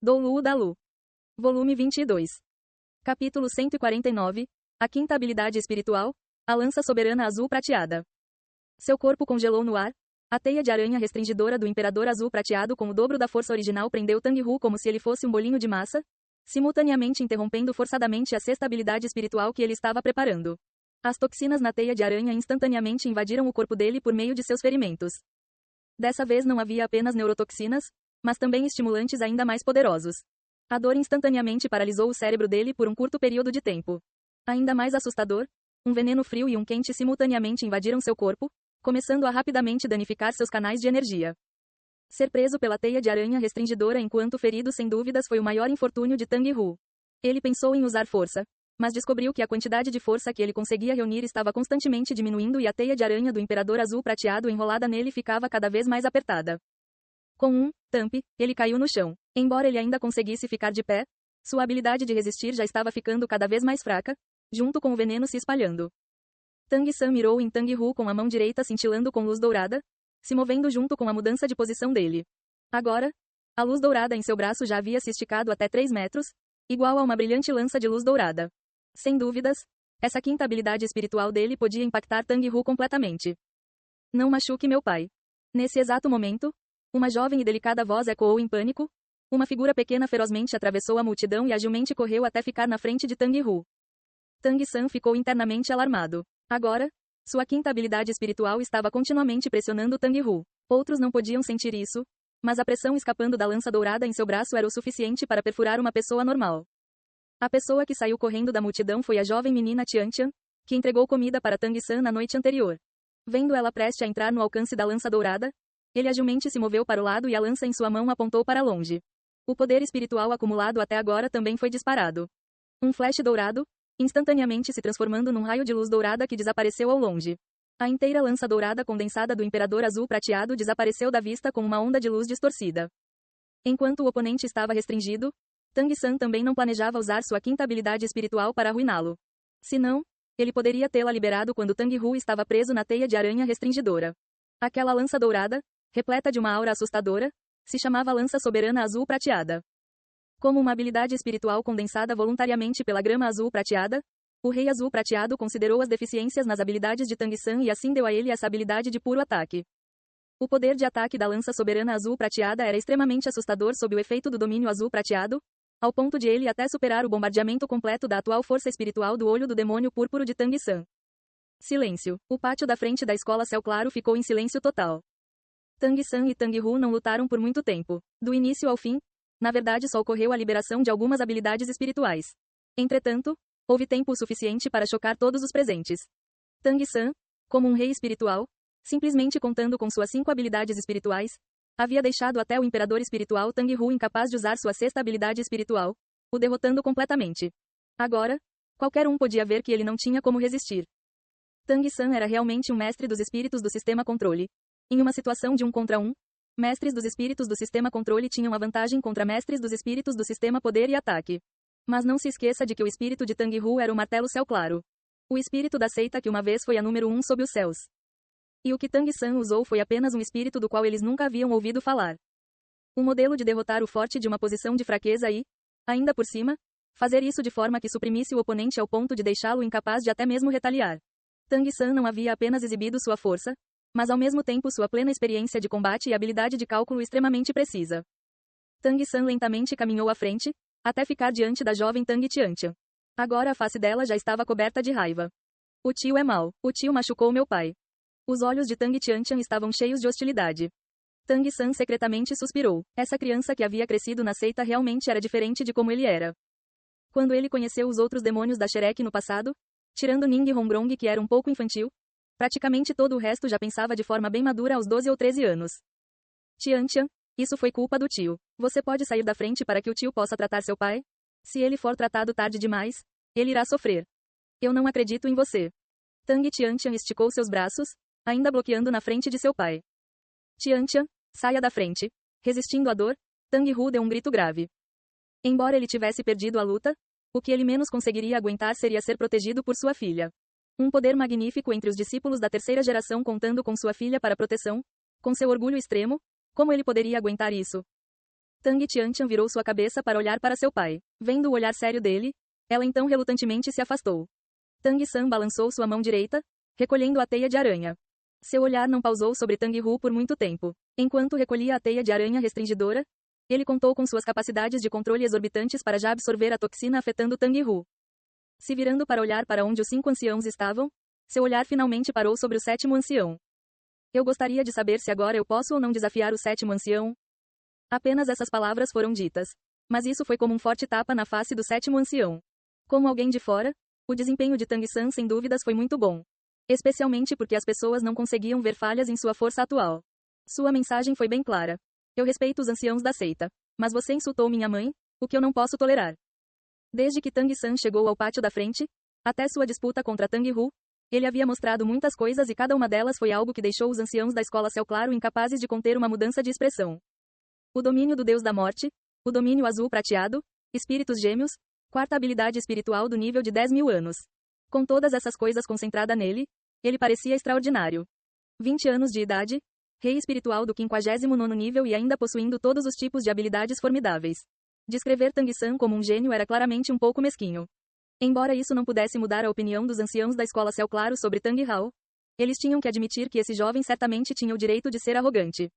Do Lu da Lu. Volume 22. Capítulo 149. A quinta habilidade espiritual, a lança soberana azul prateada. Seu corpo congelou no ar. A teia de aranha restringidora do Imperador Azul Prateado com o dobro da força original prendeu Tang Hu como se ele fosse um bolinho de massa, simultaneamente interrompendo forçadamente a sexta habilidade espiritual que ele estava preparando. As toxinas na teia de aranha instantaneamente invadiram o corpo dele por meio de seus ferimentos. Dessa vez não havia apenas neurotoxinas, mas também estimulantes ainda mais poderosos. A dor instantaneamente paralisou o cérebro dele por um curto período de tempo. Ainda mais assustador, um veneno frio e um quente simultaneamente invadiram seu corpo, começando a rapidamente danificar seus canais de energia. Ser preso pela teia de aranha restringidora enquanto ferido sem dúvidas foi o maior infortúnio de Tang Hu. Ele pensou em usar força, mas descobriu que a quantidade de força que ele conseguia reunir estava constantemente diminuindo e a teia de aranha do Imperador Azul Prateado enrolada nele ficava cada vez mais apertada. Com um thump, ele caiu no chão. Embora ele ainda conseguisse ficar de pé, sua habilidade de resistir já estava ficando cada vez mais fraca, junto com o veneno se espalhando. Tang San mirou em Tang Hu com a mão direita cintilando com luz dourada, se movendo junto com a mudança de posição dele. Agora, a luz dourada em seu braço já havia se esticado até 3 metros, igual a uma brilhante lança de luz dourada. Sem dúvidas, essa quinta habilidade espiritual dele podia impactar Tang Hu completamente. Não machuque meu pai. Nesse exato momento, uma jovem e delicada voz ecoou em pânico. Uma figura pequena ferozmente atravessou a multidão e agilmente correu até ficar na frente de Tang Hu. Tang San ficou internamente alarmado. Agora, sua quinta habilidade espiritual estava continuamente pressionando Tang Hu. Outros não podiam sentir isso, mas a pressão escapando da lança dourada em seu braço era o suficiente para perfurar uma pessoa normal. A pessoa que saiu correndo da multidão foi a jovem menina Tiantian, que entregou comida para Tang San na noite anterior. Vendo ela prestes a entrar no alcance da lança dourada, ele agilmente se moveu para o lado e a lança em sua mão apontou para longe. O poder espiritual acumulado até agora também foi disparado. Um flash dourado, instantaneamente se transformando num raio de luz dourada que desapareceu ao longe. A inteira lança dourada condensada do Imperador Azul Prateado desapareceu da vista com uma onda de luz distorcida. Enquanto o oponente estava restringido, Tang San também não planejava usar sua quinta habilidade espiritual para arruiná-lo. Se não, ele poderia tê-la liberado quando Tang Hu estava preso na teia de aranha restringidora. Aquela lança dourada, repleta de uma aura assustadora, se chamava Lança Soberana Azul Prateada. Como uma habilidade espiritual condensada voluntariamente pela grama azul prateada, o Rei Azul Prateado considerou as deficiências nas habilidades de Tang San e assim deu a ele essa habilidade de puro ataque. O poder de ataque da Lança Soberana Azul Prateada era extremamente assustador sob o efeito do domínio azul prateado, ao ponto de ele até superar o bombardeamento completo da atual força espiritual do olho do demônio púrpuro de Tang San. Silêncio. O pátio da frente da escola Céu Claro ficou em silêncio total. Tang San e Tang Hu não lutaram por muito tempo. Do início ao fim, na verdade só ocorreu a liberação de algumas habilidades espirituais. Entretanto, houve tempo suficiente para chocar todos os presentes. Tang San, como um rei espiritual, simplesmente contando com suas 5 habilidades espirituais, havia deixado até o imperador espiritual Tang Hu incapaz de usar sua sexta habilidade espiritual, o derrotando completamente. Agora, qualquer um podia ver que ele não tinha como resistir. Tang San era realmente um mestre dos espíritos do sistema controle. Em uma situação de 1 contra 1, mestres dos espíritos do sistema controle tinham a vantagem contra mestres dos espíritos do sistema poder e ataque. Mas não se esqueça de que o espírito de Tang Hu era o martelo Céu Claro. O espírito da seita que uma vez foi a número 1 sob os céus. E o que Tang San usou foi apenas um espírito do qual eles nunca haviam ouvido falar. Um modelo de derrotar o forte de uma posição de fraqueza e, ainda por cima, fazer isso de forma que suprimisse o oponente ao ponto de deixá-lo incapaz de até mesmo retaliar. Tang San não havia apenas exibido sua força, mas ao mesmo tempo sua plena experiência de combate e habilidade de cálculo extremamente precisa. Tang San lentamente caminhou à frente, até ficar diante da jovem Tang Tiantian. Agora a face dela já estava coberta de raiva. O tio é mau. O tio machucou meu pai. Os olhos de Tang Tiantian estavam cheios de hostilidade. Tang San secretamente suspirou. Essa criança que havia crescido na seita realmente era diferente de como ele era. Quando ele conheceu os outros demônios da Shrek no passado, tirando Ning Rongrong que era um pouco infantil, praticamente todo o resto já pensava de forma bem madura aos 12 ou 13 anos. Tiantian, isso foi culpa do tio. Você pode sair da frente para que o tio possa tratar seu pai? Se ele for tratado tarde demais, ele irá sofrer. Eu não acredito em você. Tang Tiantian esticou seus braços, ainda bloqueando na frente de seu pai. Tiantian, saia da frente. Resistindo à dor, Tang Hu deu um grito grave. Embora ele tivesse perdido a luta, o que ele menos conseguiria aguentar seria ser protegido por sua filha. Um poder magnífico entre os discípulos da terceira geração contando com sua filha para proteção, com seu orgulho extremo, como ele poderia aguentar isso? Tang Tiantian virou sua cabeça para olhar para seu pai. Vendo o olhar sério dele, ela então relutantemente se afastou. Tang San balançou sua mão direita, recolhendo a teia de aranha. Seu olhar não pausou sobre Tang Hu por muito tempo. Enquanto recolhia a teia de aranha restringidora, ele contou com suas capacidades de controle exorbitantes para já absorver a toxina afetando Tang Hu. Se virando para olhar para onde os 5 anciãos estavam, seu olhar finalmente parou sobre o 7º ancião. Eu gostaria de saber se agora eu posso ou não desafiar o 7º ancião. Apenas essas palavras foram ditas. Mas isso foi como um forte tapa na face do 7º ancião. Como alguém de fora, o desempenho de Tang San sem dúvidas foi muito bom. Especialmente porque as pessoas não conseguiam ver falhas em sua força atual. Sua mensagem foi bem clara. Eu respeito os anciãos da seita. Mas você insultou minha mãe, o que eu não posso tolerar. Desde que Tang San chegou ao pátio da frente, até sua disputa contra Tang Hu, ele havia mostrado muitas coisas e cada uma delas foi algo que deixou os anciãos da escola Céu Claro incapazes de conter uma mudança de expressão. O domínio do Deus da Morte, o domínio azul prateado, espíritos gêmeos, quarta habilidade espiritual do nível de 10.000 anos. Com todas essas coisas concentradas nele, ele parecia extraordinário. 20 anos de idade, rei espiritual do 59º nível e ainda possuindo todos os tipos de habilidades formidáveis. Descrever Tang San como um gênio era claramente um pouco mesquinho. Embora isso não pudesse mudar a opinião dos anciãos da escola Céu Claro sobre Tang Hao, eles tinham que admitir que esse jovem certamente tinha o direito de ser arrogante.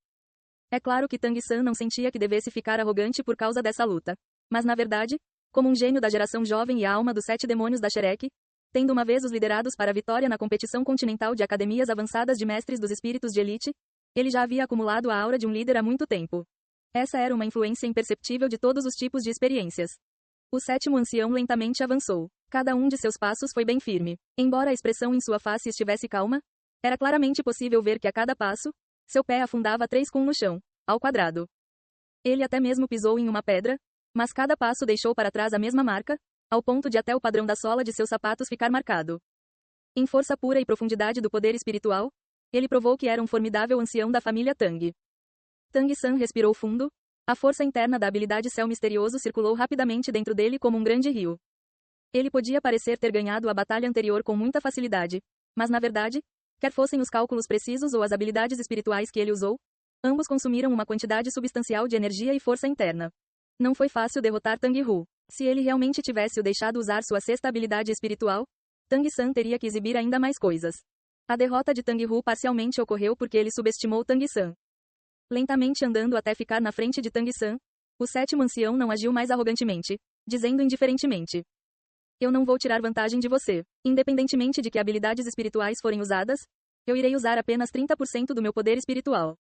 É claro que Tang San não sentia que devesse ficar arrogante por causa dessa luta. Mas na verdade, como um gênio da geração jovem e a alma dos 7 demônios da Shrek, tendo uma vez os liderados para a vitória na competição continental de academias avançadas de mestres dos espíritos de elite, ele já havia acumulado a aura de um líder há muito tempo. Essa era uma influência imperceptível de todos os tipos de experiências. O 7º ancião lentamente avançou. Cada um de seus passos foi bem firme. Embora a expressão em sua face estivesse calma, era claramente possível ver que a cada passo, seu pé afundava 3 cum no chão, ao quadrado. Ele até mesmo pisou em uma pedra, mas cada passo deixou para trás a mesma marca, ao ponto de até o padrão da sola de seus sapatos ficar marcado. Em força pura e profundidade do poder espiritual, ele provou que era um formidável ancião da família Tang. Tang San respirou fundo, a força interna da habilidade céu misterioso circulou rapidamente dentro dele como um grande rio. Ele podia parecer ter ganhado a batalha anterior com muita facilidade, mas na verdade, quer fossem os cálculos precisos ou as habilidades espirituais que ele usou, ambos consumiram uma quantidade substancial de energia e força interna. Não foi fácil derrotar Tang Hu. Se ele realmente tivesse o deixado usar sua sexta habilidade espiritual, Tang San teria que exibir ainda mais coisas. A derrota de Tang Hu parcialmente ocorreu porque ele subestimou Tang San. Lentamente andando até ficar na frente de Tang San, o 7º ancião não agiu mais arrogantemente, dizendo indiferentemente: eu não vou tirar vantagem de você. Independentemente de que habilidades espirituais forem usadas, eu irei usar apenas 30% do meu poder espiritual.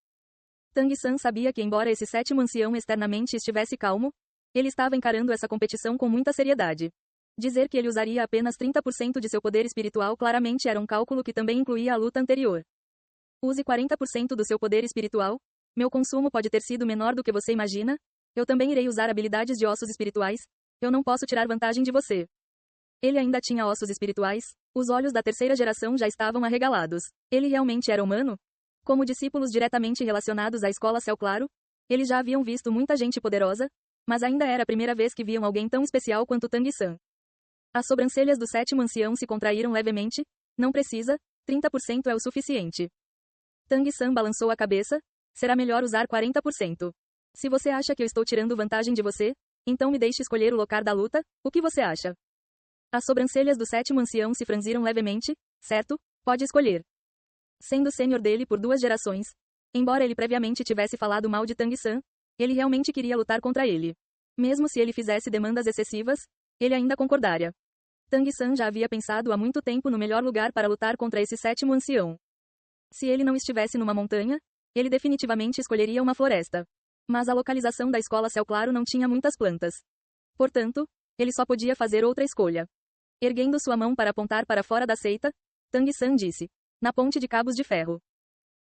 Tang San sabia que embora esse 7º ancião externamente estivesse calmo, ele estava encarando essa competição com muita seriedade. Dizer que ele usaria apenas 30% de seu poder espiritual claramente era um cálculo que também incluía a luta anterior. Use 40% do seu poder espiritual. Meu consumo pode ter sido menor do que você imagina. Eu também irei usar habilidades de ossos espirituais. Eu não posso tirar vantagem de você. Ele ainda tinha ossos espirituais. Os olhos da terceira geração já estavam arregalados. Ele realmente era humano? Como discípulos diretamente relacionados à escola Céu Claro, eles já haviam visto muita gente poderosa, mas ainda era a primeira vez que viam alguém tão especial quanto Tang San. As sobrancelhas do 7º ancião se contraíram levemente. Não precisa, 30% é o suficiente. Tang San balançou a cabeça. Será melhor usar 40%. Se você acha que eu estou tirando vantagem de você, então me deixe escolher o local da luta. O que você acha? As sobrancelhas do 7º ancião se franziram levemente. Certo, pode escolher. Sendo sênior dele por 2 gerações, embora ele previamente tivesse falado mal de Tang San, ele realmente queria lutar contra ele. Mesmo se ele fizesse demandas excessivas, ele ainda concordaria. Tang San já havia pensado há muito tempo no melhor lugar para lutar contra esse 7º ancião. Se ele não estivesse numa montanha, ele definitivamente escolheria uma floresta. Mas a localização da escola Céu Claro não tinha muitas plantas. Portanto, ele só podia fazer outra escolha. Erguendo sua mão para apontar para fora da seita, Tang San disse: na ponte de cabos de ferro.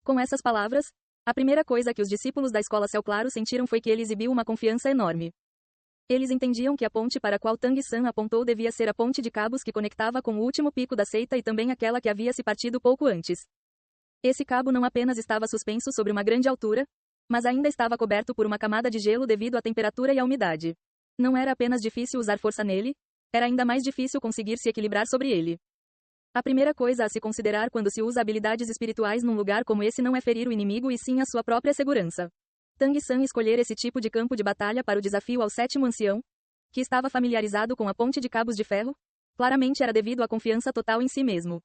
Com essas palavras, a primeira coisa que os discípulos da escola Céu Claro sentiram foi que ele exibiu uma confiança enorme. Eles entendiam que a ponte para a qual Tang San apontou devia ser a ponte de cabos que conectava com o último pico da seita e também aquela que havia se partido pouco antes. Esse cabo não apenas estava suspenso sobre uma grande altura, mas ainda estava coberto por uma camada de gelo devido à temperatura e à umidade. Não era apenas difícil usar força nele, era ainda mais difícil conseguir se equilibrar sobre ele. A primeira coisa a se considerar quando se usa habilidades espirituais num lugar como esse não é ferir o inimigo e sim a sua própria segurança. Tang San escolher esse tipo de campo de batalha para o desafio ao sétimo ancião, que estava familiarizado com a ponte de cabos de ferro, claramente era devido à confiança total em si mesmo.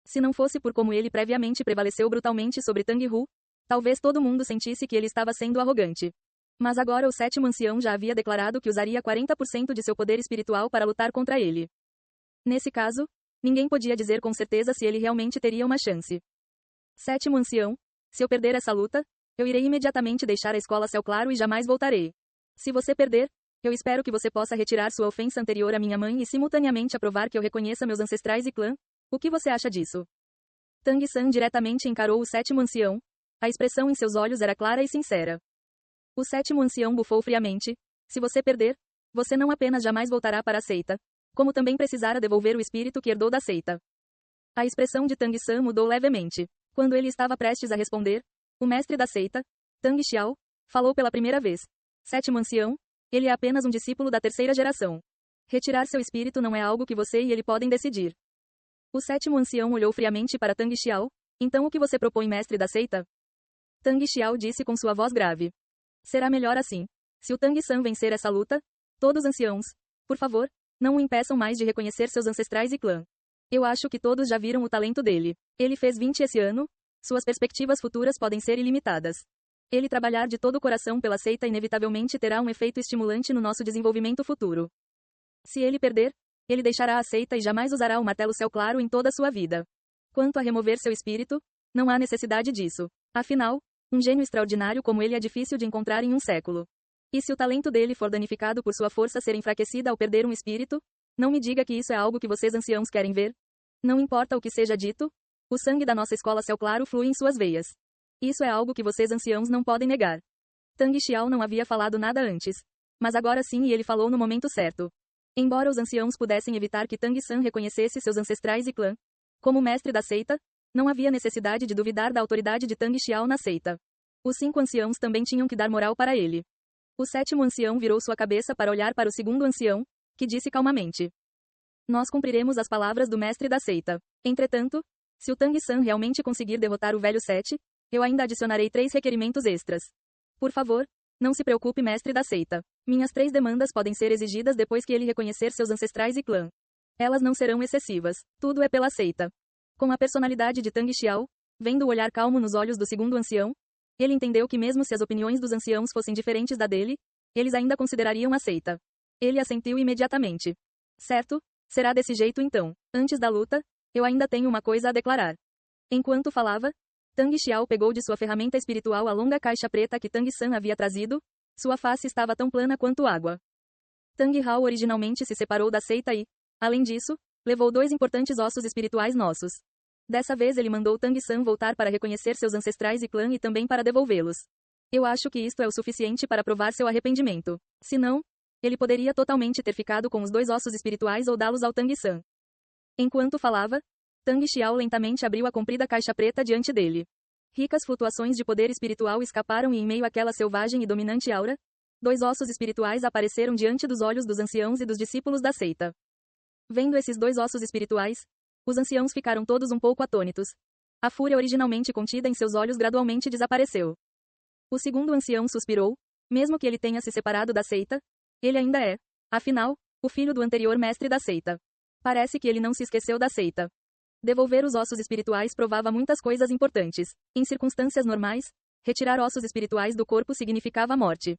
Se não fosse por como ele previamente prevaleceu brutalmente sobre Tang Hu, talvez todo mundo sentisse que ele estava sendo arrogante. Mas agora o sétimo ancião já havia declarado que usaria 40% de seu poder espiritual para lutar contra ele. Nesse caso, ninguém podia dizer com certeza se ele realmente teria uma chance. Sétimo ancião, se eu perder essa luta, eu irei imediatamente deixar a escola Céu Claro e jamais voltarei. Se você perder, eu espero que você possa retirar sua ofensa anterior à minha mãe e simultaneamente aprovar que eu reconheça meus ancestrais e clã. O que você acha disso? Tang San diretamente encarou o sétimo ancião. A expressão em seus olhos era clara e sincera. O sétimo ancião bufou friamente. Se você perder, você não apenas jamais voltará para a seita, como também precisará devolver o espírito que herdou da seita. A expressão de Tang San mudou levemente. Quando ele estava prestes a responder, o mestre da seita, Tang Xiao, falou pela primeira vez. Sétimo ancião, ele é apenas um discípulo da terceira geração. Retirar seu espírito não é algo que você e ele podem decidir. O sétimo ancião olhou friamente para Tang Xiao. Então o que você propõe, mestre da seita? Tang Xiao disse com sua voz grave. Será melhor assim. Se o Tang San vencer essa luta, todos anciãos, por favor, não o impeçam mais de reconhecer seus ancestrais e clã. Eu acho que todos já viram o talento dele. Ele fez 20 esse ano, suas perspectivas futuras podem ser ilimitadas. Ele trabalhar de todo o coração pela seita inevitavelmente terá um efeito estimulante no nosso desenvolvimento futuro. Se ele perder, ele deixará a seita e jamais usará o martelo Céu Claro em toda a sua vida. Quanto a remover seu espírito, não há necessidade disso. Afinal, um gênio extraordinário como ele é difícil de encontrar em um século. E se o talento dele for danificado por sua força ser enfraquecida ao perder um espírito, não me diga que isso é algo que vocês anciãos querem ver. Não importa o que seja dito, o sangue da nossa escola Céu Claro flui em suas veias. Isso é algo que vocês anciãos não podem negar. Tang Xiao não havia falado nada antes. Mas agora sim e ele falou no momento certo. Embora os anciãos pudessem evitar que Tang San reconhecesse seus ancestrais e clã, como mestre da seita, não havia necessidade de duvidar da autoridade de Tang Xiao na seita. Os 5 anciãos também tinham que dar moral para ele. O sétimo ancião virou sua cabeça para olhar para o segundo ancião, que disse calmamente. Nós cumpriremos as palavras do mestre da seita. Entretanto, se o Tang San realmente conseguir derrotar o velho Sete, eu ainda adicionarei 3 requerimentos extras. Por favor, não se preocupe, mestre da seita. Minhas 3 demandas podem ser exigidas depois que ele reconhecer seus ancestrais e clã. Elas não serão excessivas. Tudo é pela seita. Com a personalidade de Tang Xiao, vendo o olhar calmo nos olhos do segundo ancião, ele entendeu que mesmo se as opiniões dos anciãos fossem diferentes da dele, eles ainda considerariam a seita. Ele assentiu imediatamente. Certo, será desse jeito então. Antes da luta, eu ainda tenho uma coisa a declarar. Enquanto falava, Tang Xiao pegou de sua ferramenta espiritual a longa caixa preta que Tang San havia trazido. Sua face estava tão plana quanto água. Tang Hao originalmente se separou da seita e, além disso, levou 2 importantes ossos espirituais nossos. Dessa vez ele mandou Tang San voltar para reconhecer seus ancestrais e clã e também para devolvê-los. Eu acho que isto é o suficiente para provar seu arrependimento. Se não, ele poderia totalmente ter ficado com os 2 ossos espirituais ou dá-los ao Tang San. Enquanto falava, Tang Xiao lentamente abriu a comprida caixa preta diante dele. Ricas flutuações de poder espiritual escaparam e em meio àquela selvagem e dominante aura, 2 ossos espirituais apareceram diante dos olhos dos anciãos e dos discípulos da seita. Vendo esses 2 ossos espirituais, os anciãos ficaram todos um pouco atônitos. A fúria originalmente contida em seus olhos gradualmente desapareceu. O segundo ancião suspirou. Mesmo que ele tenha se separado da seita, ele ainda é, afinal, o filho do anterior mestre da seita. Parece que ele não se esqueceu da seita. Devolver os ossos espirituais provava muitas coisas importantes. Em circunstâncias normais, retirar ossos espirituais do corpo significava a morte.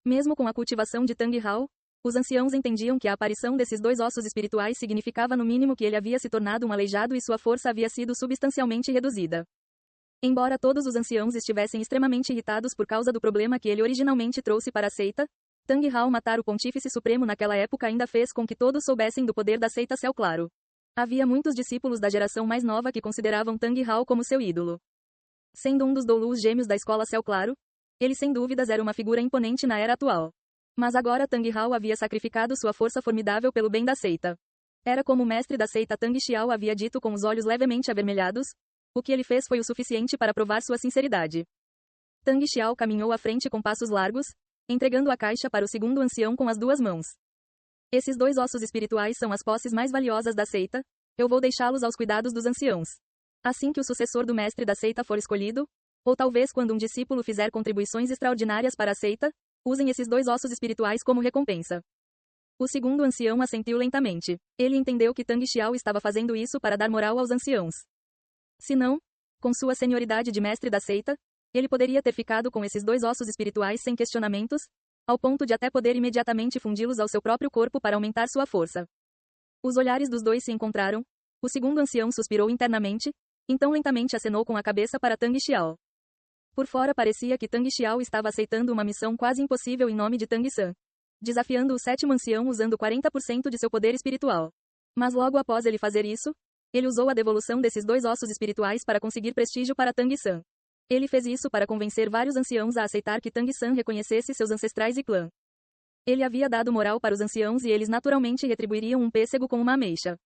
Mesmo com a cultivação de Tang Hao, os anciãos entendiam que a aparição desses 2 ossos espirituais significava no mínimo que ele havia se tornado um aleijado e sua força havia sido substancialmente reduzida. Embora todos os anciãos estivessem extremamente irritados por causa do problema que ele originalmente trouxe para a seita, Tang Hao matar o Pontífice Supremo naquela época ainda fez com que todos soubessem do poder da seita Céu Claro. Havia muitos discípulos da geração mais nova que consideravam Tang Hao como seu ídolo. Sendo um dos Doulus gêmeos da escola Céu Claro, ele sem dúvidas era uma figura imponente na era atual. Mas agora Tang Hao havia sacrificado sua força formidável pelo bem da seita. Era como o mestre da seita Tang Xiao havia dito com os olhos levemente avermelhados. O que ele fez foi o suficiente para provar sua sinceridade. Tang Xiao caminhou à frente com passos largos, entregando a caixa para o segundo ancião com as 2 mãos. Esses 2 ossos espirituais são as posses mais valiosas da seita. Eu vou deixá-los aos cuidados dos anciãos. Assim que o sucessor do mestre da seita for escolhido, Ou talvez quando um discípulo fizer contribuições extraordinárias para a seita, usem esses 2 ossos espirituais como recompensa. O segundo ancião assentiu lentamente. Ele entendeu que Tang Xiao estava fazendo isso para dar moral aos anciãos. Se não, com sua senioridade de mestre da seita, ele poderia ter ficado com esses 2 ossos espirituais sem questionamentos, ao ponto de até poder imediatamente fundi-los ao seu próprio corpo para aumentar sua força. Os olhares dos dois se encontraram. O segundo ancião suspirou internamente, então lentamente acenou com a cabeça para Tang Xiao. Por fora parecia que Tang Xiao estava aceitando uma missão quase impossível em nome de Tang San, desafiando o sétimo ancião usando 40% de seu poder espiritual. Mas logo após ele fazer isso, ele usou a devolução desses 2 ossos espirituais para conseguir prestígio para Tang San. Ele fez isso para convencer vários anciãos a aceitar que Tang San reconhecesse seus ancestrais e clã. Ele havia dado moral para os anciãos e eles naturalmente retribuiriam um pêssego com uma ameixa.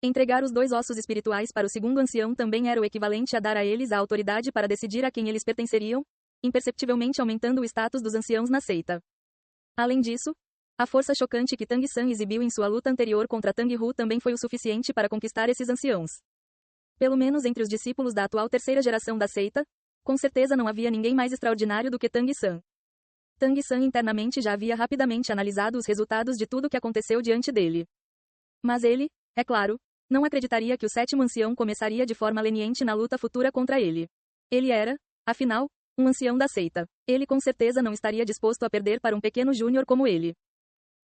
Entregar os 2 ossos espirituais para o segundo ancião também era o equivalente a dar a eles a autoridade para decidir a quem eles pertenceriam, imperceptivelmente aumentando o status dos anciãos na seita. Além disso, a força chocante que Tang San exibiu em sua luta anterior contra Tang Hu também foi o suficiente para conquistar esses anciãos. Pelo menos entre os discípulos da atual terceira geração da seita, com certeza não havia ninguém mais extraordinário do que Tang San. Tang San internamente já havia rapidamente analisado os resultados de tudo o que aconteceu diante dele. Mas ele, é claro, não acreditaria que o sétimo ancião começaria de forma leniente na luta futura contra ele. Ele era, afinal, um ancião da seita. Ele com certeza não estaria disposto a perder para um pequeno júnior como ele.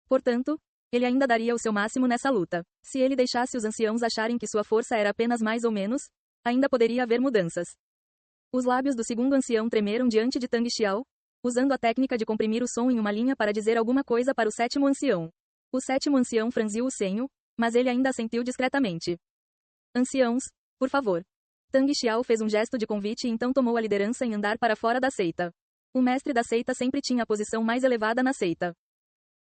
Portanto, ele ainda daria o seu máximo nessa luta. Se ele deixasse os anciãos acharem que sua força era apenas mais ou menos, ainda poderia haver mudanças. Os lábios do segundo ancião tremeram diante de Tang Xiao, usando a técnica de comprimir o som em uma linha para dizer alguma coisa para o sétimo ancião. O sétimo ancião franziu o senho, mas ele ainda assentiu discretamente. Anciãos, por favor. Tang Xiao fez um gesto de convite e então tomou a liderança em andar para fora da seita. O mestre da seita sempre tinha a posição mais elevada na seita.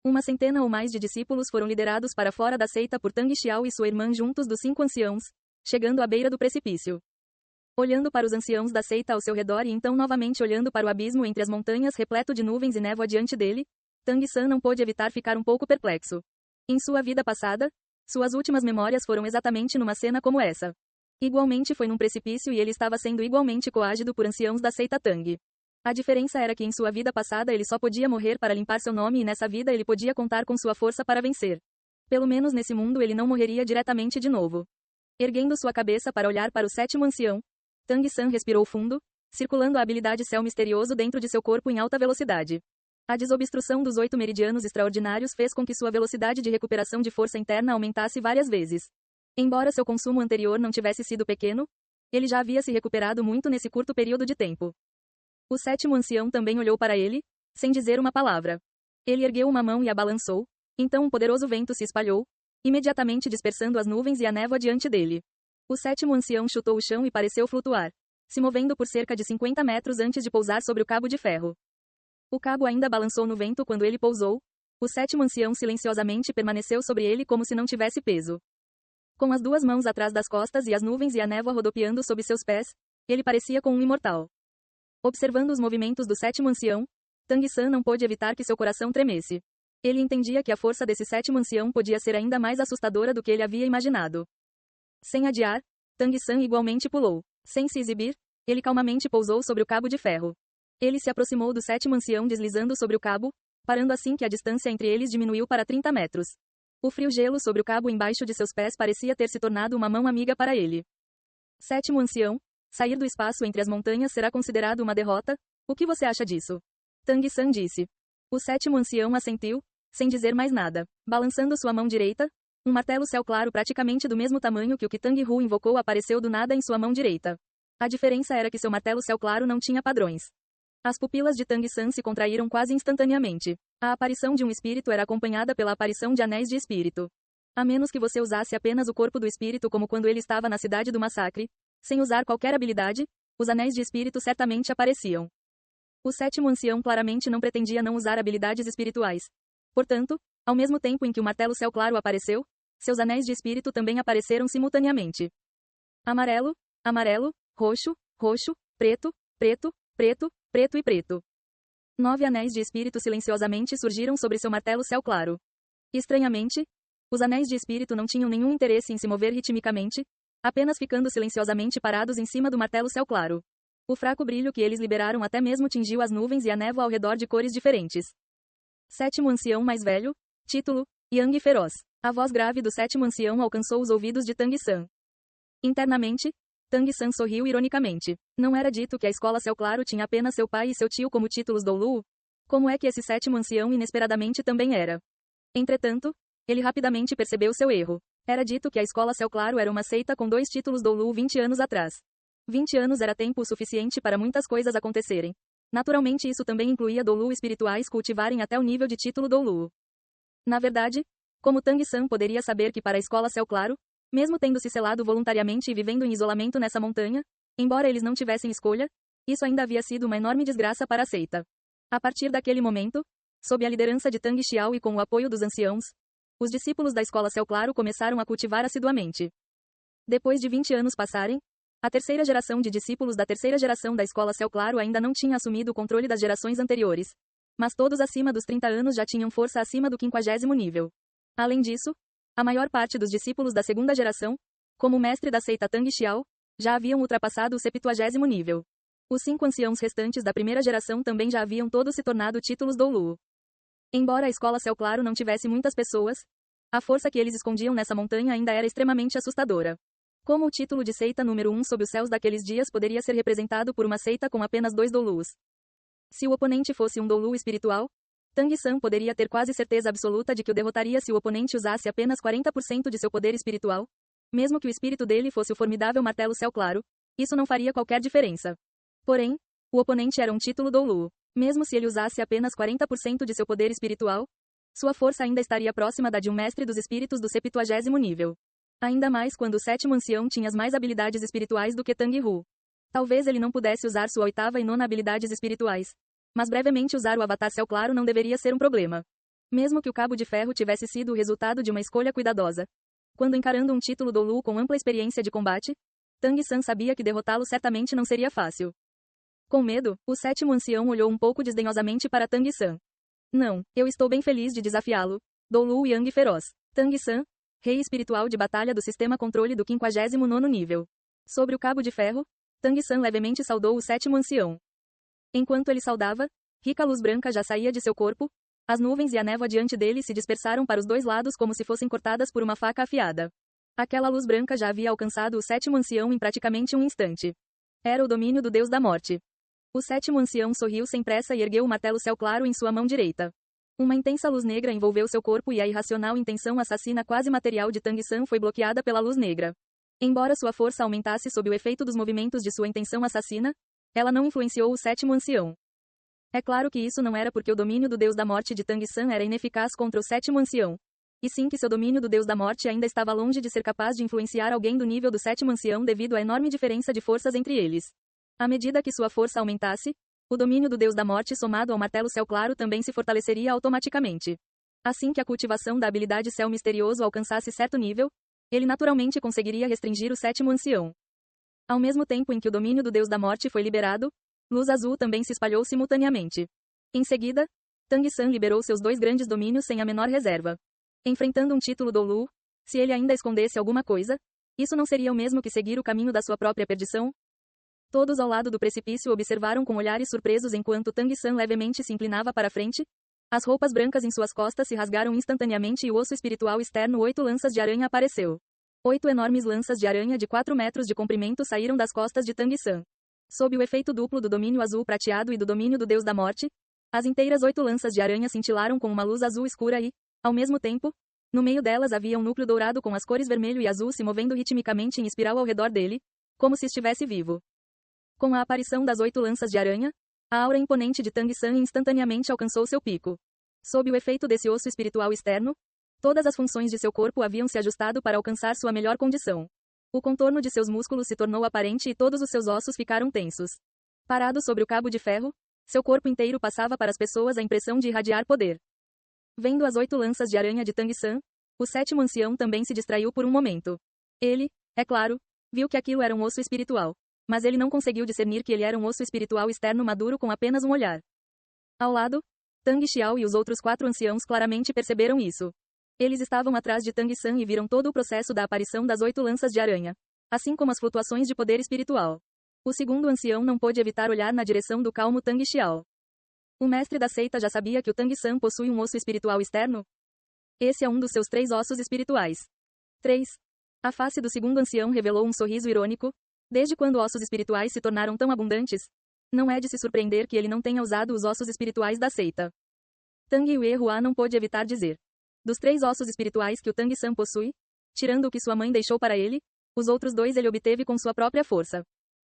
Uma centena ou mais de discípulos foram liderados para fora da seita por Tang Xiao e sua irmã juntos dos 5 anciãos, chegando à beira do precipício. Olhando para os anciãos da seita ao seu redor e então novamente olhando para o abismo entre as montanhas repleto de nuvens e névoa diante dele, Tang San não pôde evitar ficar um pouco perplexo. Em sua vida passada, suas últimas memórias foram exatamente numa cena como essa. Igualmente foi num precipício e ele estava sendo igualmente coagido por anciãos da seita Tang. A diferença era que em sua vida passada ele só podia morrer para limpar seu nome e nessa vida ele podia contar com sua força para vencer. Pelo menos nesse mundo ele não morreria diretamente de novo. Erguendo sua cabeça para olhar para o sétimo ancião, Tang San respirou fundo, circulando a habilidade céu misterioso dentro de seu corpo em alta velocidade. A desobstrução dos 8 meridianos extraordinários fez com que sua velocidade de recuperação de força interna aumentasse várias vezes. Embora seu consumo anterior não tivesse sido pequeno, ele já havia se recuperado muito nesse curto período de tempo. O sétimo ancião também olhou para ele, sem dizer uma palavra. Ele ergueu uma mão e a balançou, então um poderoso vento se espalhou, imediatamente dispersando as nuvens e a névoa diante dele. O sétimo ancião chutou o chão e pareceu flutuar, se movendo por cerca de 50 metros antes de pousar sobre o cabo de ferro. O cabo ainda balançou no vento quando ele pousou. O sétimo ancião silenciosamente permaneceu sobre ele como se não tivesse peso. Com as 2 mãos atrás das costas e as nuvens e a névoa rodopiando sob seus pés, ele parecia com um imortal. Observando os movimentos do sétimo ancião, Tang San não pôde evitar que seu coração tremesse. Ele entendia que a força desse sétimo ancião podia ser ainda mais assustadora do que ele havia imaginado. Sem adiar, Tang San igualmente pulou. Sem se exibir, ele calmamente pousou sobre o cabo de ferro. Ele se aproximou do sétimo ancião deslizando sobre o cabo, parando assim que a distância entre eles diminuiu para 30 metros. O frio gelo sobre o cabo embaixo de seus pés parecia ter se tornado uma mão amiga para ele. Sétimo ancião, sair do espaço entre as montanhas será considerado uma derrota? O que você acha disso? Tang San disse. O sétimo ancião assentiu, sem dizer mais nada. Balançando sua mão direita, um martelo céu claro praticamente do mesmo tamanho que o que Tang Hu invocou apareceu do nada em sua mão direita. A diferença era que seu martelo céu claro não tinha padrões. As pupilas de Tang San se contraíram quase instantaneamente. A aparição de um espírito era acompanhada pela aparição de anéis de espírito. A menos que você usasse apenas o corpo do espírito como quando ele estava na cidade do massacre, sem usar qualquer habilidade, os anéis de espírito certamente apareciam. O sétimo ancião claramente não pretendia não usar habilidades espirituais. Portanto, ao mesmo tempo em que o martelo céu claro apareceu, seus anéis de espírito também apareceram simultaneamente. Amarelo, amarelo, roxo, roxo, preto, preto, preto, preto e preto. 9 anéis de espírito silenciosamente surgiram sobre seu martelo céu claro. Estranhamente, os anéis de espírito não tinham nenhum interesse em se mover ritmicamente, apenas ficando silenciosamente parados em cima do martelo céu claro. O fraco brilho que eles liberaram até mesmo tingiu as nuvens e a névoa ao redor de cores diferentes. Sétimo ancião mais velho. Título: Yang Feroz. A voz grave do sétimo ancião alcançou os ouvidos de Tang San. Internamente, Tang San sorriu ironicamente. Não era dito que a escola Céu Claro tinha apenas seu pai e seu tio como títulos Doulu? Como é que esse sétimo ancião inesperadamente também era? Entretanto, ele rapidamente percebeu seu erro. Era dito que a escola Céu Claro era uma seita com 2 títulos Doulu 20 anos atrás. 20 anos era tempo o suficiente para muitas coisas acontecerem. Naturalmente isso também incluía Doulu espirituais cultivarem até o nível de título Doulu. Na verdade, como Tang San poderia saber que para a escola Céu Claro, mesmo tendo se selado voluntariamente e vivendo em isolamento nessa montanha, embora eles não tivessem escolha, isso ainda havia sido uma enorme desgraça para a seita. A partir daquele momento, sob a liderança de Tang Xiao e com o apoio dos anciãos, os discípulos da escola Céu Claro começaram a cultivar assiduamente. Depois de 20 anos passarem, a terceira geração de discípulos da terceira geração da escola Céu Claro ainda não tinha assumido o controle das gerações anteriores. Mas todos acima dos 30 anos já tinham força acima do 50º nível. Além disso, a maior parte dos discípulos da segunda geração, como o mestre da seita Tang Xiao, já haviam ultrapassado o 70º nível. Os 5 anciãos restantes da primeira geração também já haviam todos se tornado títulos Doulu. Embora a escola Céu Claro não tivesse muitas pessoas, a força que eles escondiam nessa montanha ainda era extremamente assustadora. Como o título de seita número 1 sob os céus daqueles dias poderia ser representado por uma seita com apenas 2 Doulus? Se o oponente fosse um Doulu espiritual, Tang San poderia ter quase certeza absoluta de que o derrotaria se o oponente usasse apenas 40% de seu poder espiritual. Mesmo que o espírito dele fosse o formidável martelo Céu Claro, isso não faria qualquer diferença. Porém, o oponente era um título Doulu. Mesmo se ele usasse apenas 40% de seu poder espiritual, sua força ainda estaria próxima da de um mestre dos espíritos do 70º nível. Ainda mais quando o sétimo ancião tinha mais habilidades espirituais do que Tang Hu. Talvez ele não pudesse usar sua oitava e nona habilidades espirituais. Mas brevemente usar o avatar Céu Claro não deveria ser um problema. Mesmo que o Cabo de Ferro tivesse sido o resultado de uma escolha cuidadosa. Quando encarando um título Doulu com ampla experiência de combate, Tang San sabia que derrotá-lo certamente não seria fácil. Com medo, o sétimo ancião olhou um pouco desdenhosamente para Tang San. Não, eu estou bem feliz de desafiá-lo. Doulu Yang Feroz. Tang San, rei espiritual de batalha do sistema controle do 59º nível. Sobre o Cabo de Ferro, Tang San levemente saudou o sétimo ancião. Enquanto ele saudava, rica luz branca já saía de seu corpo, as nuvens e a névoa diante dele se dispersaram para os dois lados como se fossem cortadas por uma faca afiada. Aquela luz branca já havia alcançado o sétimo ancião em praticamente um instante. Era o domínio do Deus da Morte. O sétimo ancião sorriu sem pressa e ergueu o martelo Céu Claro em sua mão direita. Uma intensa luz negra envolveu seu corpo e a irracional intenção assassina quase material de Tang San foi bloqueada pela luz negra. Embora sua força aumentasse sob o efeito dos movimentos de sua intenção assassina, ela não influenciou o sétimo ancião. É claro que isso não era porque o domínio do Deus da Morte de Tang San era ineficaz contra o sétimo ancião. E sim que seu domínio do Deus da Morte ainda estava longe de ser capaz de influenciar alguém do nível do sétimo ancião devido à enorme diferença de forças entre eles. À medida que sua força aumentasse, o domínio do Deus da Morte somado ao martelo Céu Claro também se fortaleceria automaticamente. Assim que a cultivação da habilidade Céu Misterioso alcançasse certo nível, ele naturalmente conseguiria restringir o sétimo ancião. Ao mesmo tempo em que o domínio do Deus da Morte foi liberado, luz azul também se espalhou simultaneamente. Em seguida, Tang San liberou seus 2 grandes domínios sem a menor reserva. Enfrentando um título Doulu, se ele ainda escondesse alguma coisa, isso não seria o mesmo que seguir o caminho da sua própria perdição? Todos ao lado do precipício observaram com olhares surpresos enquanto Tang San levemente se inclinava para frente. As roupas brancas em suas costas se rasgaram instantaneamente e o osso espiritual externo 8 lanças de aranha apareceu. 8 enormes lanças de aranha de 4 metros de comprimento saíram das costas de Tang San. Sob o efeito duplo do domínio azul prateado e do domínio do Deus da Morte, as inteiras 8 lanças de aranha cintilaram com uma luz azul escura e, ao mesmo tempo, no meio delas havia um núcleo dourado com as cores vermelho e azul se movendo ritmicamente em espiral ao redor dele, como se estivesse vivo. Com a aparição das 8 lanças de aranha, a aura imponente de Tang San instantaneamente alcançou seu pico. Sob o efeito desse osso espiritual externo, todas as funções de seu corpo haviam se ajustado para alcançar sua melhor condição. O contorno de seus músculos se tornou aparente e todos os seus ossos ficaram tensos. Parado sobre o cabo de ferro, seu corpo inteiro passava para as pessoas a impressão de irradiar poder. Vendo as 8 lanças de aranha de Tang San, o sétimo ancião também se distraiu por um momento. Ele, é claro, viu que aquilo era um osso espiritual. Mas ele não conseguiu discernir que ele era um osso espiritual externo maduro com apenas um olhar. Ao lado, Tang Xiao e os outros 4 anciãos claramente perceberam isso. Eles estavam atrás de Tang San e viram todo o processo da aparição das 8 lanças de aranha, assim como as flutuações de poder espiritual. O segundo ancião não pôde evitar olhar na direção do calmo Tang Xiao. O mestre da seita já sabia que o Tang San possui um osso espiritual externo? Esse é um dos seus 3 ossos espirituais. 3. A face do segundo ancião revelou um sorriso irônico. Desde quando ossos espirituais se tornaram tão abundantes? Não é de se surpreender que ele não tenha usado os ossos espirituais da seita. Tang Yuehua não pôde evitar dizer. Dos 3 ossos espirituais que o Tang San possui, tirando o que sua mãe deixou para ele, os outros 2 ele obteve com sua própria força.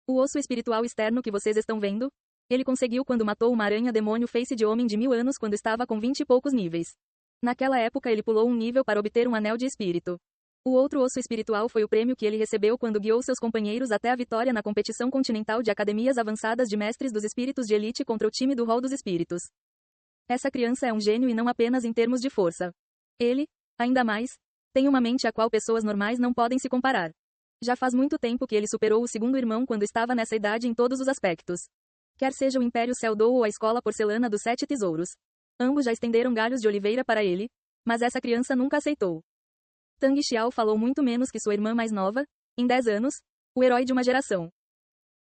O osso espiritual externo que vocês estão vendo, ele conseguiu quando matou uma aranha demônio face de homem de 1000 anos quando estava com 20 e poucos níveis. Naquela época ele pulou um nível para obter um anel de espírito. O outro osso espiritual foi o prêmio que ele recebeu quando guiou seus companheiros até a vitória na competição continental de academias avançadas de mestres dos espíritos de elite contra o time do Hall dos Espíritos. Essa criança é um gênio e não apenas em termos de força. Ele, ainda mais, tem uma mente a qual pessoas normais não podem se comparar. Já faz muito tempo que ele superou o segundo irmão quando estava nessa idade em todos os aspectos. Quer seja o Império Celdou ou a Escola Porcelana dos 7 Tesouros. Ambos já estenderam galhos de oliveira para ele, mas essa criança nunca aceitou. Tang Xiao falou muito menos que sua irmã mais nova, em 10 anos, o herói de uma geração.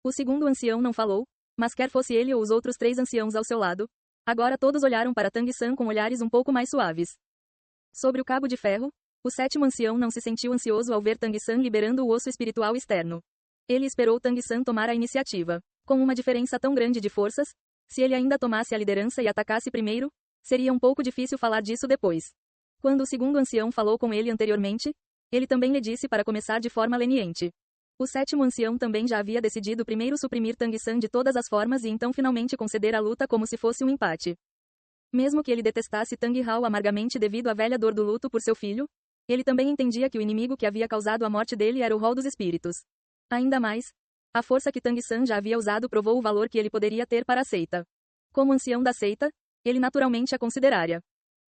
O segundo ancião não falou, mas quer fosse ele ou os outros 3 anciãos ao seu lado, agora todos olharam para Tang San com olhares um pouco mais suaves. Sobre o cabo de ferro, o 7º ancião não se sentiu ansioso ao ver Tang San liberando o osso espiritual externo. Ele esperou Tang San tomar a iniciativa. Com uma diferença tão grande de forças, se ele ainda tomasse a liderança e atacasse primeiro, seria um pouco difícil falar disso depois. Quando o segundo ancião falou com ele anteriormente, ele também lhe disse para começar de forma leniente. O 7º ancião também já havia decidido primeiro suprimir Tang San de todas as formas e então finalmente conceder a luta como se fosse um empate. Mesmo que ele detestasse Tang Hao amargamente devido à velha dor do luto por seu filho, ele também entendia que o inimigo que havia causado a morte dele era o Hall dos Espíritos. Ainda mais, a força que Tang San já havia usado provou o valor que ele poderia ter para a seita. Como ancião da seita, ele naturalmente a consideraria.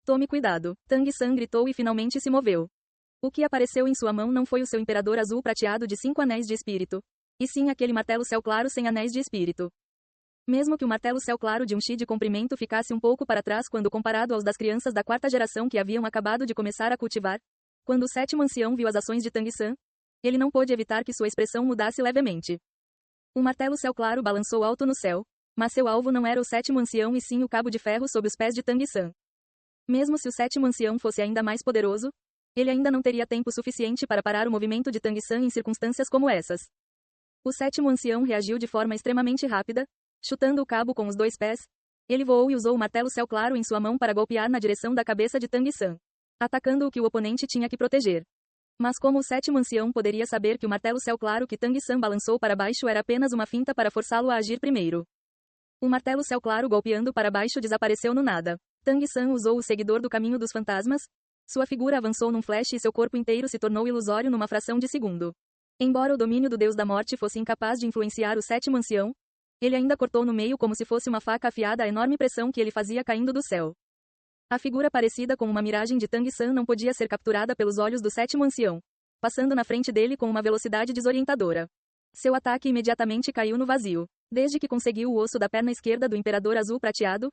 Tome cuidado, Tang San gritou e finalmente se moveu. O que apareceu em sua mão não foi o seu imperador azul prateado de 5 anéis de espírito, e sim aquele martelo céu claro sem anéis de espírito. Mesmo que o martelo céu claro de um chi de comprimento ficasse um pouco para trás quando comparado aos das crianças da 4ª geração que haviam acabado de começar a cultivar, quando o 7º ancião viu as ações de Tang San, ele não pôde evitar que sua expressão mudasse levemente. O martelo céu claro balançou alto no céu, mas seu alvo não era o 7º ancião e sim o cabo de ferro sob os pés de Tang San. Mesmo se o 7º ancião fosse ainda mais poderoso, ele ainda não teria tempo suficiente para parar o movimento de Tang San em circunstâncias como essas. O 7º ancião reagiu de forma extremamente rápida, chutando o cabo com os 2 pés. Ele voou e usou o martelo céu claro em sua mão para golpear na direção da cabeça de Tang San, atacando o que o oponente tinha que proteger. Mas como o 7º ancião poderia saber que o martelo céu claro que Tang San balançou para baixo era apenas uma finta para forçá-lo a agir primeiro? O martelo céu claro golpeando para baixo desapareceu no nada. Tang San usou o seguidor do caminho dos fantasmas. Sua figura avançou num flash e seu corpo inteiro se tornou ilusório numa fração de segundo. Embora o domínio do Deus da Morte fosse incapaz de influenciar o 7º ancião, ele ainda cortou no meio como se fosse uma faca afiada a enorme pressão que ele fazia caindo do céu. A figura parecida com uma miragem de Tang San não podia ser capturada pelos olhos do 7º ancião, passando na frente dele com uma velocidade desorientadora. Seu ataque imediatamente caiu no vazio. Desde que conseguiu o osso da perna esquerda do Imperador Azul Prateado,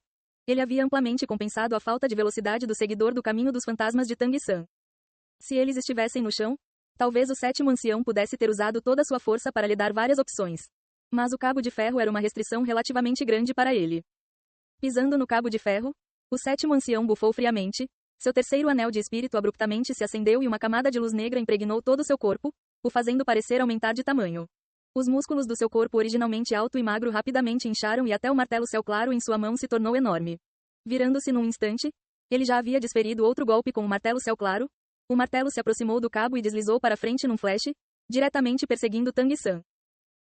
ele havia amplamente compensado a falta de velocidade do seguidor do caminho dos fantasmas de Tang San. Se eles estivessem no chão, talvez o 7º ancião pudesse ter usado toda sua força para lhe dar várias opções. Mas o cabo de ferro era uma restrição relativamente grande para ele. Pisando no cabo de ferro, o 7º ancião bufou friamente, seu terceiro anel de espírito abruptamente se acendeu e uma camada de luz negra impregnou todo o seu corpo, o fazendo parecer aumentar de tamanho. Os músculos do seu corpo originalmente alto e magro rapidamente incharam e até o martelo céu claro em sua mão se tornou enorme. Virando-se num instante, ele já havia desferido outro golpe com o martelo céu claro. O martelo se aproximou do cabo e deslizou para frente num flash, diretamente perseguindo Tang San.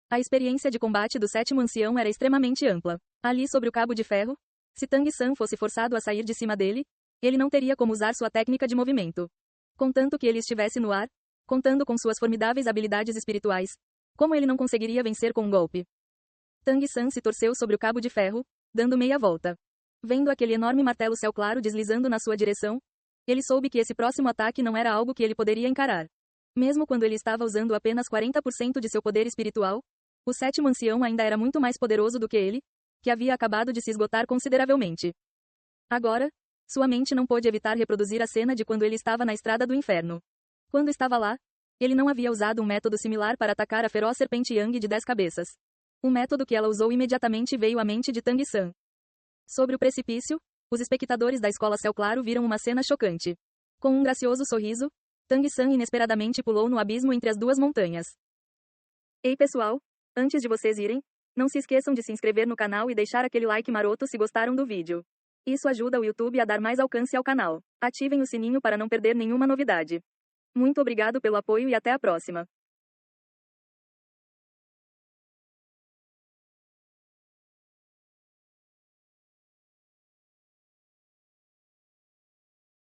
A experiência de combate do 7º ancião era extremamente ampla. Ali sobre o cabo de ferro, se Tang San fosse forçado a sair de cima dele, ele não teria como usar sua técnica de movimento. Contanto que ele estivesse no ar, contando com suas formidáveis habilidades espirituais, como ele não conseguiria vencer com um golpe? Tang San se torceu sobre o cabo de ferro, dando meia volta. Vendo aquele enorme martelo céu claro deslizando na sua direção, ele soube que esse próximo ataque não era algo que ele poderia encarar. Mesmo quando ele estava usando apenas 40% de seu poder espiritual, o 7º ancião ainda era muito mais poderoso do que ele, que havia acabado de se esgotar consideravelmente. Agora, sua mente não pôde evitar reproduzir a cena de quando ele estava na estrada do inferno. Quando estava lá, ele não havia usado um método similar para atacar a feroz serpente Yang de 10 cabeças. O método que ela usou imediatamente veio à mente de Tang-san. Sobre o precipício, os espectadores da escola Céu Claro viram uma cena chocante. Com um gracioso sorriso, Tang-san inesperadamente pulou no abismo entre as duas montanhas. Ei pessoal, antes de vocês irem, não se esqueçam de se inscrever no canal e deixar aquele like maroto se gostaram do vídeo. Isso ajuda o YouTube a dar mais alcance ao canal. Ativem o sininho para não perder nenhuma novidade. Muito obrigado pelo apoio e até a próxima.